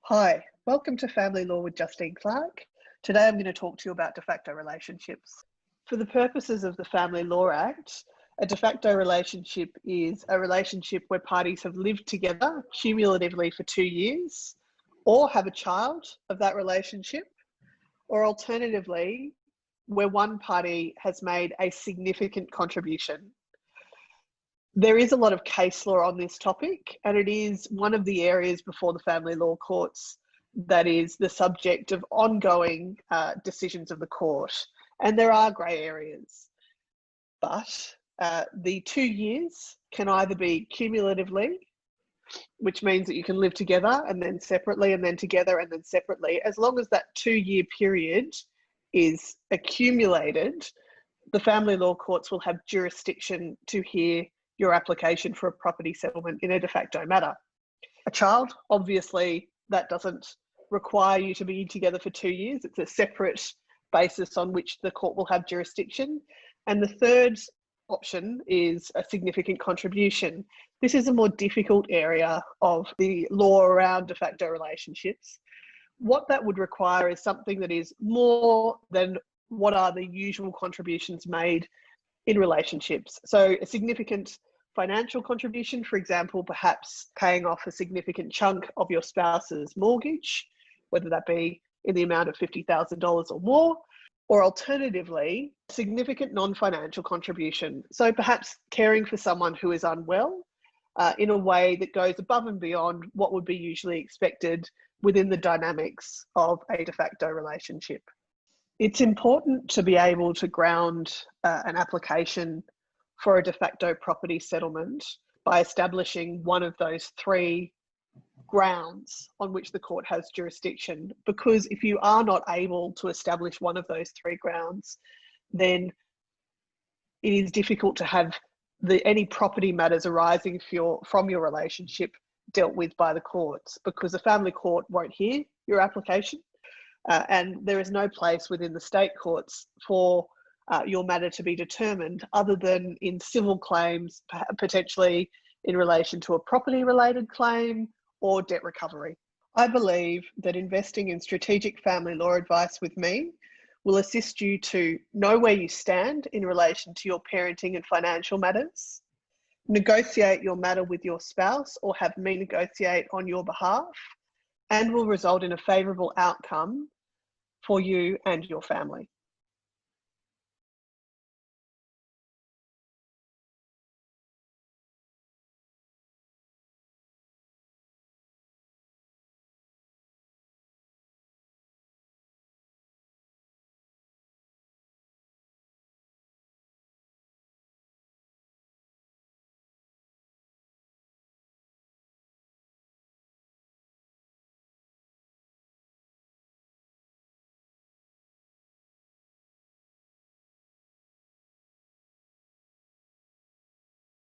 Hi, welcome to Family Law with Justine Clark. Today I'm going to talk to you about de facto relationships. For the purposes of the Family Law Act, a de facto relationship is a relationship where parties have lived together cumulatively for 2 years or have a child of that relationship, or alternatively, where one party has made a significant contribution. There is a lot of case law on this topic, and it is one of the areas before the family law courts that is the subject of ongoing decisions of the court. And there are grey areas, but the 2 years can either be cumulatively, which means that you can live together and then separately and then together and then separately. As long as that 2-year period is accumulated, the family law courts will have jurisdiction to hear your application for a property settlement in a de facto matter. A child, obviously, that doesn't require you to be together for 2 years. It's a separate basis on which the court will have jurisdiction. And the third option is a significant contribution. This is a more difficult area of the law around de facto relationships. What that would require is something that is more than what are the usual contributions made in relationships. So a significant financial contribution, for example, perhaps paying off a significant chunk of your spouse's mortgage, whether that be in the amount of $50,000 or more, or alternatively, significant non-financial contribution. So perhaps caring for someone who is unwell in a way that goes above and beyond what would be usually expected within the dynamics of a de facto relationship. It's important to be able to ground an application for a de facto property settlement by establishing one of those three grounds on which the court has jurisdiction. Because if you are not able to establish one of those three grounds, then it is difficult to have any property matters arising from your relationship dealt with by the courts, because the family court won't hear your application. And there is no place within the state courts for your matter to be determined other than in civil claims, potentially in relation to a property related claim or debt recovery. I believe that investing in strategic family law advice with me will assist you to know where you stand in relation to your parenting and financial matters, negotiate your matter with your spouse or have me negotiate on your behalf, and will result in a favourable outcome for you and your family.